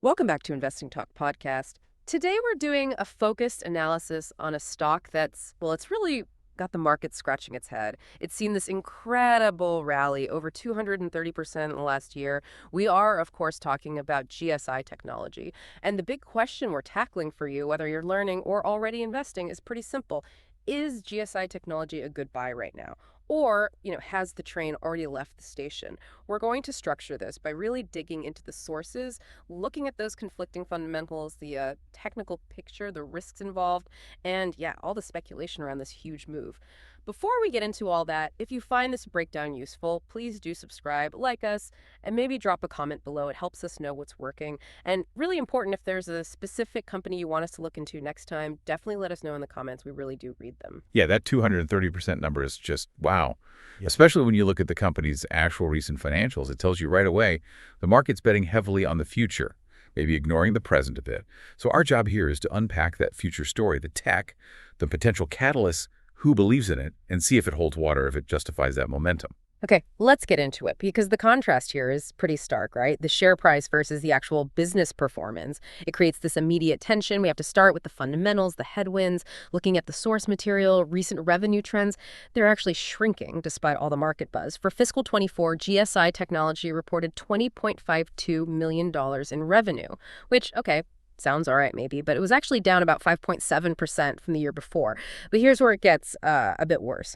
Welcome back to Investing Talk podcast. Today we're doing a focused analysis on a stock it's really got the market scratching its head. It's seen this incredible rally, over 230% in the last year. We are, of course, talking about GSI technology. And the big question we're tackling for you, whether you're learning or already investing, is pretty simple. Is GSI technology a good buy right now? Or, has the train already left the station? We're going to structure this by really digging into the sources, looking at those conflicting fundamentals, the technical picture, the risks involved, and all the speculation around this huge move. Before we get into all that, if you find this breakdown useful, please do subscribe, like us, and maybe drop a comment below. It helps us know what's working. And really important, if there's a specific company you want us to look into next time, definitely let us know in the comments. We really do read them. Yeah, that 230% number is just wow. Yep. Especially when you look at the company's actual recent financials, it tells you right away the market's betting heavily on the future, maybe ignoring the present a bit. So our job here is to unpack that future story, the tech, the potential catalysts, who believes in it, and see if it holds water, if it justifies that momentum. Okay, let's get into it, because the contrast here is pretty stark, right? The share price versus the actual business performance. It creates this immediate tension. We have to start with the fundamentals, the headwinds, looking at the source material, recent revenue trends. They're actually shrinking despite all the market buzz. For fiscal 24, GSI Technology reported $20.52 million in revenue, which, okay, sounds all right maybe, but it was actually down about 5.7% from the year before. But here's where it gets a bit worse.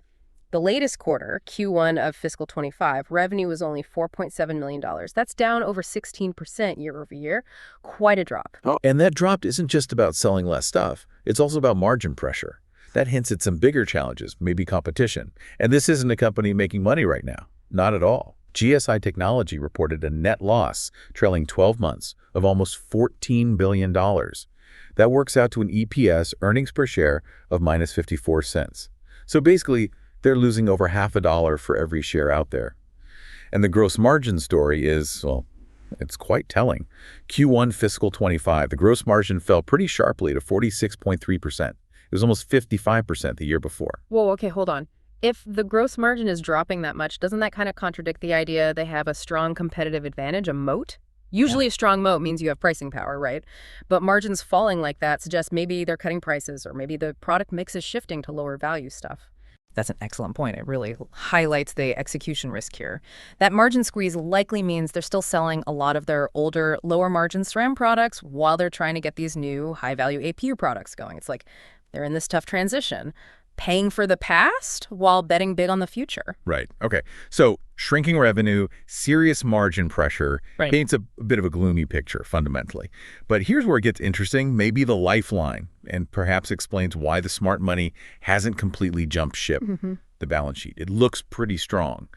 The latest quarter, Q1 of fiscal 25, revenue was only $4.7 million. That's down over 16% year over year. Quite a drop. And that drop isn't just about selling less stuff. It's also about margin pressure. That hints at some bigger challenges, maybe competition. And this isn't a company making money right now. Not at all. GSI Technology reported a net loss trailing 12 months of almost $14 billion. That works out to an EPS, earnings per share, of minus 54 cents. So basically, they're losing over half a dollar for every share out there. And the gross margin story is, well, it's quite telling. Q1 fiscal 25, the gross margin fell pretty sharply to 46.3%. It was almost 55% the year before. Whoa, okay, hold on. If the gross margin is dropping that much, doesn't that kind of contradict the idea they have a strong competitive advantage, a moat? Usually a strong moat means you have pricing power, right? But margins falling like that suggests maybe they're cutting prices, or maybe the product mix is shifting to lower value stuff. That's an excellent point. It really highlights the execution risk here. That margin squeeze likely means they're still selling a lot of their older, lower margin SRAM products while they're trying to get these new high-value APU products going. It's like they're in this tough transition, paying for the past while betting big on the future. Right. Okay. So shrinking revenue, serious margin pressure paints a bit of a gloomy picture fundamentally. But here's where it gets interesting, maybe the lifeline, and perhaps explains why the smart money hasn't completely jumped ship, the balance sheet. It looks pretty strong.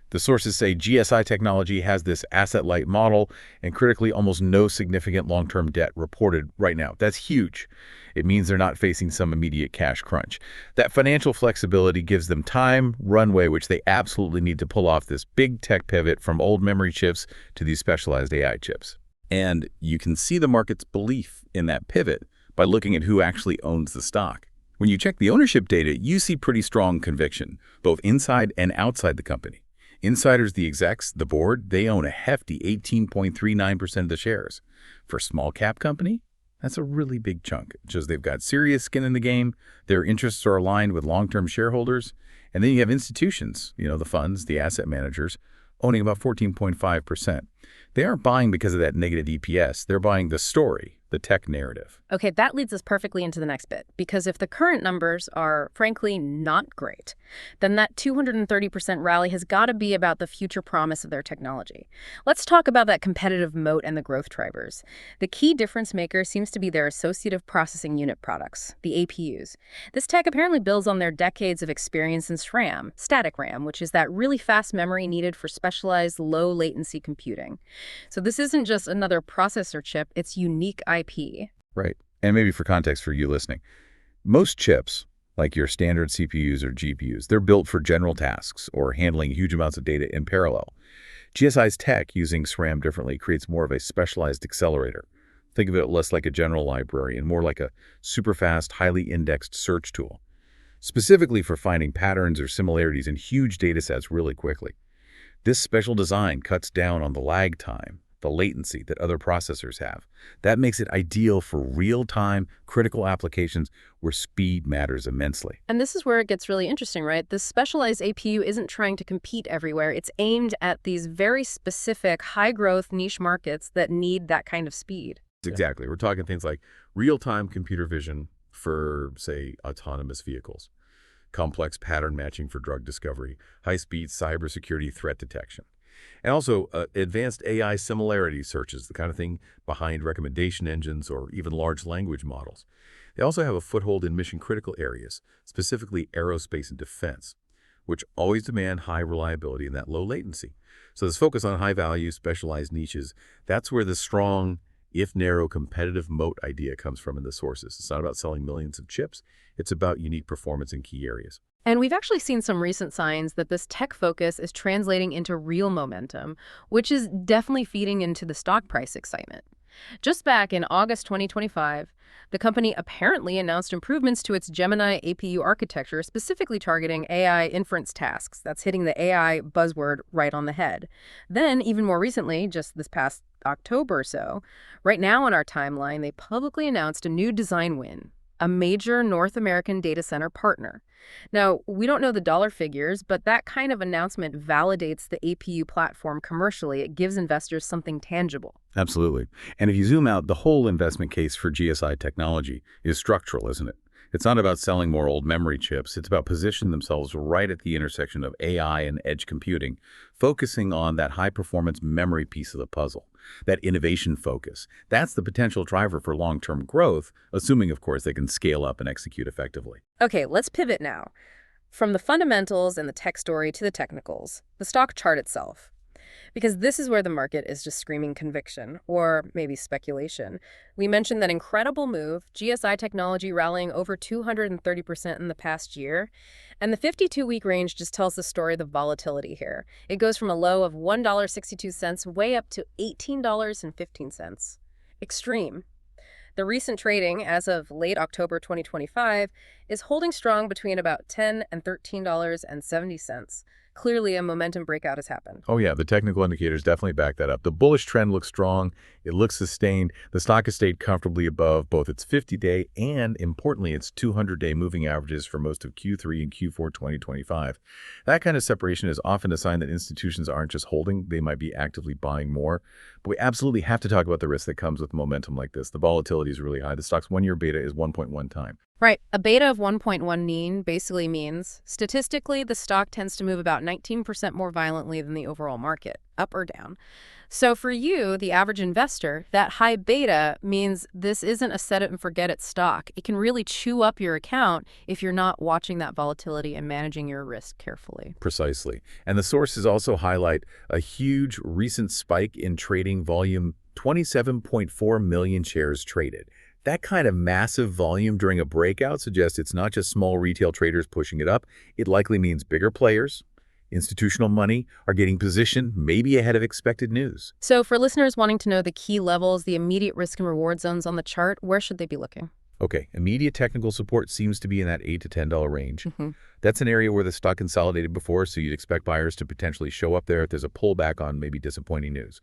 The sources say GSI Technology has this asset-light model and critically almost no significant long-term debt reported right now. That's huge. It means they're not facing some immediate cash crunch. That financial flexibility gives them time, runway, which they absolutely need to pull off this big tech pivot from old memory chips to these specialized AI chips. And you can see the market's belief in that pivot by looking at who actually owns the stock. When you check the ownership data, you see pretty strong conviction, both inside and outside the company. Insiders, the execs, the board, they own a hefty 18.39% of the shares. For a small cap company, that's a really big chunk. It shows they've got serious skin in the game, their interests are aligned with long-term shareholders, and then you have institutions, the funds, the asset managers, owning about 14.5%. They aren't buying because of that negative EPS. They're buying the story, the tech narrative. Okay, that leads us perfectly into the next bit, because if the current numbers are, frankly, not great, then that 230% rally has got to be about the future promise of their technology. Let's talk about that competitive moat and the growth drivers. The key difference maker seems to be their associative processing unit products, the APUs. This tech apparently builds on their decades of experience in SRAM, static RAM, which is that really fast memory needed for specialized low-latency computing. So this isn't just another processor chip, it's unique IP. Right. And maybe for context for you listening, most chips, like your standard CPUs or GPUs, they're built for general tasks or handling huge amounts of data in parallel. GSI's tech, using SRAM differently, creates more of a specialized accelerator. Think of it less like a general library and more like a super fast, highly indexed search tool, specifically for finding patterns or similarities in huge data sets really quickly. This special design cuts down on the lag time, the latency that other processors have. That makes it ideal for real-time, critical applications where speed matters immensely. And this is where it gets really interesting, right? This specialized APU isn't trying to compete everywhere. It's aimed at these very specific, high-growth niche markets that need that kind of speed. Exactly. We're talking things like real-time computer vision for, say, autonomous vehicles, complex pattern matching for drug discovery, high-speed cybersecurity threat detection, and also advanced AI similarity searches, the kind of thing behind recommendation engines or even large language models. They also have a foothold in mission-critical areas, specifically aerospace and defense, which always demand high reliability and that low latency. So this focus on high-value, specialized niches, that's where the strong, if narrow, competitive moat idea comes from in the sources. It's not about selling millions of chips. It's about unique performance in key areas. And we've actually seen some recent signs that this tech focus is translating into real momentum, which is definitely feeding into the stock price excitement. Just back in August 2025, the company apparently announced improvements to its Gemini APU architecture, specifically targeting AI inference tasks. That's hitting the AI buzzword right on the head. Then, even more recently, just this past October or so, right now on our timeline, they publicly announced a new design win, a major North American data center partner. Now, we don't know the dollar figures, but that kind of announcement validates the APU platform commercially. It gives investors something tangible. Absolutely. And if you zoom out, the whole investment case for GSI technology is structural, isn't it? It's not about selling more old memory chips. It's about positioning themselves right at the intersection of AI and edge computing, focusing on that high-performance memory piece of the puzzle, that innovation focus. That's the potential driver for long-term growth, assuming, of course, they can scale up and execute effectively. Okay, let's pivot now. From the fundamentals and the tech story to the technicals, the stock chart itself. Because this is where the market is just screaming conviction, or maybe speculation. We mentioned that incredible move, GSI technology rallying over 230% in the past year, and the 52-week range just tells the story of the volatility here. It goes from a low of $1.62 way up to $18.15. Extreme. The recent trading, as of late October 2025, is holding strong between about $10 and $13.70. Clearly, a momentum breakout has happened. Oh yeah, the technical indicators definitely back that up. The bullish trend looks strong. It looks sustained. The stock has stayed comfortably above both its 50-day and, importantly, its 200-day moving averages for most of Q3 and Q4 2025. That kind of separation is often a sign that institutions aren't just holding, they might be actively buying more. But we absolutely have to talk about the risk that comes with momentum like this. The volatility is really high. The stock's one-year beta is 1.1 times. Right. A beta of 1.1 mean basically means, statistically, the stock tends to move about 19% more violently than the overall market, up or down. So for you, the average investor, that high beta means this isn't a set-it-and-forget-it stock. It can really chew up your account if you're not watching that volatility and managing your risk carefully. Precisely. And the sources also highlight a huge recent spike in trading volume, 27.4 million shares traded. That kind of massive volume during a breakout suggests it's not just small retail traders pushing it up. It likely means bigger players, institutional money, are getting positioned maybe ahead of expected news. So for listeners wanting to know the key levels, the immediate risk and reward zones on the chart, where should they be looking? Okay, immediate technical support seems to be in that $8 to $10 range. Mm-hmm. That's an area where the stock consolidated before, so you'd expect buyers to potentially show up there if there's a pullback on maybe disappointing news.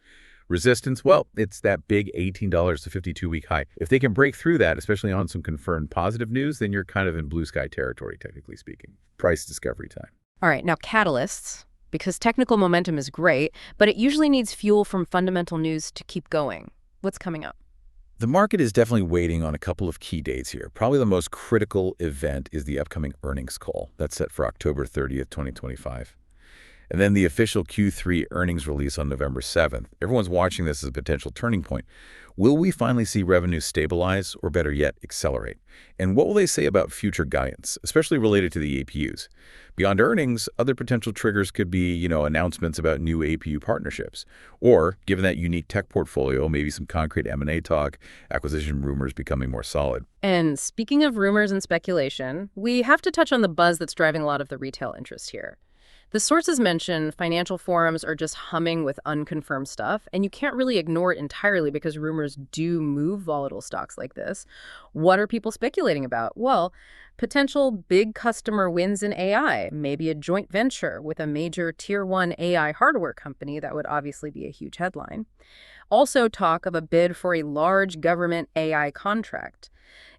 Resistance, well, it's that big $18 to 52-week high. If they can break through that, especially on some confirmed positive news, then you're kind of in blue sky territory, technically speaking. Price discovery time. All right, now catalysts, because technical momentum is great, but it usually needs fuel from fundamental news to keep going. What's coming up? The market is definitely waiting on a couple of key dates here. Probably the most critical event is the upcoming earnings call. That's set for October 30th, 2025. And then the official Q3 earnings release on November 7th. Everyone's watching this as a potential turning point. Will we finally see revenue stabilize or, better yet, accelerate? And what will they say about future guidance, especially related to the APUs? Beyond earnings, other potential triggers could be, announcements about new APU partnerships. Or, given that unique tech portfolio, maybe some concrete M&A talk, acquisition rumors becoming more solid. And speaking of rumors and speculation, we have to touch on the buzz that's driving a lot of the retail interest here. The sources mention financial forums are just humming with unconfirmed stuff, and you can't really ignore it entirely because rumors do move volatile stocks like this. What are people speculating about? Well, potential big customer wins in AI, maybe a joint venture with a major tier 1 AI hardware company. That would obviously be a huge headline. also talk of a bid for a large government AI contract.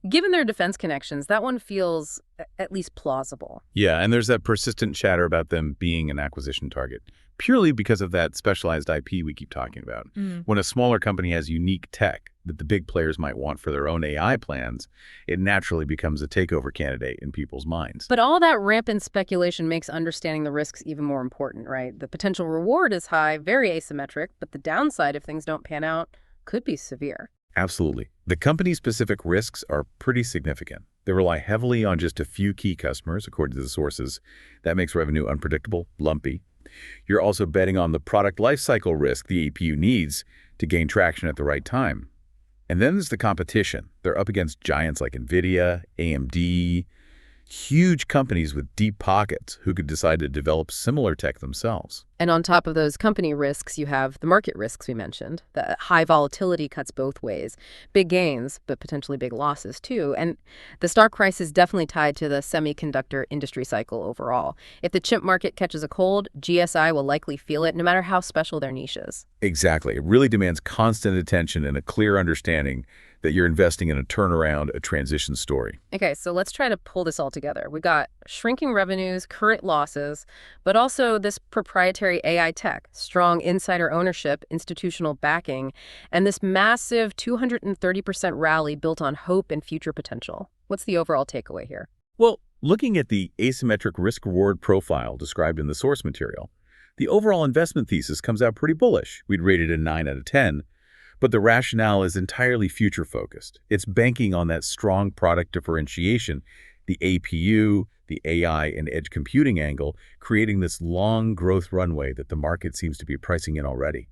Given their defense connections, that one feels at least plausible. Yeah, and there's that persistent chatter about them being an acquisition target, purely because of that specialized IP we keep talking about. When a smaller company has unique tech that the big players might want for their own AI plans, it naturally becomes a takeover candidate in people's minds. But all that rampant speculation makes understanding the risks even more important, right? The potential reward is high, very asymmetric, but the downside if things don't pan out could be severe. Absolutely. The company-specific risks are pretty significant. They rely heavily on just a few key customers, according to the sources. That makes revenue unpredictable, lumpy. You're also betting on the product lifecycle risk the APU needs to gain traction at the right time. And then there's the competition. They're up against giants like NVIDIA, AMD, huge companies with deep pockets who could decide to develop similar tech themselves. And on top of those company risks, you have the market risks we mentioned. The high volatility cuts both ways. Big gains, but potentially big losses too. And the stock price is definitely tied to the semiconductor industry cycle overall. If the chip market catches a cold, GSI will likely feel it no matter how special their niche is. Exactly. It really demands constant attention and a clear understanding that you're investing in a turnaround, a transition story. Okay, so let's try to pull this all together. We got shrinking revenues, current losses, but also this proprietary AI tech, strong insider ownership, institutional backing, and this massive 230% rally built on hope and future potential. What's the overall takeaway here? Well, looking at the asymmetric risk-reward profile described in the source material, the overall investment thesis comes out pretty bullish. We'd rate it a 9 out of 10. But the rationale is entirely future-focused. It's banking on that strong product differentiation, the APU, the AI, and edge computing angle, creating this long growth runway that the market seems to be pricing in already.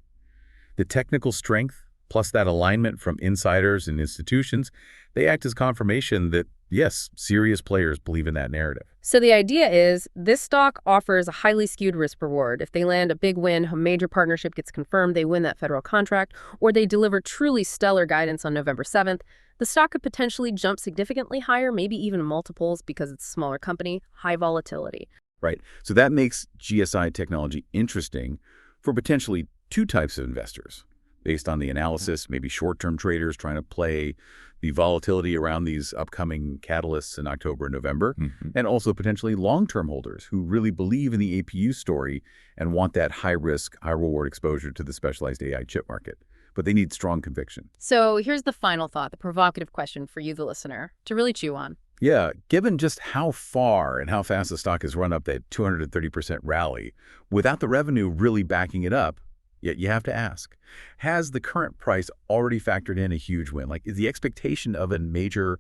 The technical strength, plus that alignment from insiders and institutions, they act as confirmation that, yes, serious players believe in that narrative. So the idea is this stock offers a highly skewed risk reward. If they land a big win, a major partnership gets confirmed, they win that federal contract, or they deliver truly stellar guidance on November 7th, the stock could potentially jump significantly higher, maybe even multiples because it's a smaller company, high volatility. Right. So that makes GSI technology interesting for potentially two types of investors. Based on the analysis, maybe short-term traders trying to play the volatility around these upcoming catalysts in October and November, and also potentially long-term holders who really believe in the APU story and want that high-risk, high-reward exposure to the specialized AI chip market. But they need strong conviction. So here's the final thought, the provocative question for you, the listener, to really chew on. Yeah, given just how far and how fast the stock has run up that 230% rally, without the revenue really backing it up, yet you have to ask, has the current price already factored in a huge win? Like, is the expectation of a major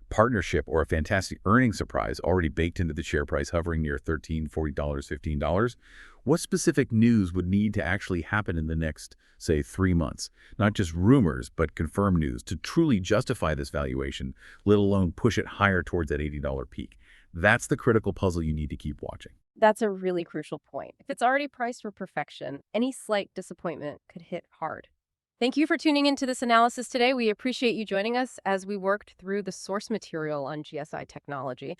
partnership or a fantastic earnings surprise already baked into the share price hovering near $13, $40, $15? What specific news would need to actually happen in the next, say, 3 months? Not just rumors, but confirmed news to truly justify this valuation, let alone push it higher towards that $80 peak. That's the critical puzzle you need to keep watching. That's a really crucial point. If it's already priced for perfection, any slight disappointment could hit hard. Thank you for tuning into this analysis today. We appreciate you joining us as we worked through the source material on GSI technology.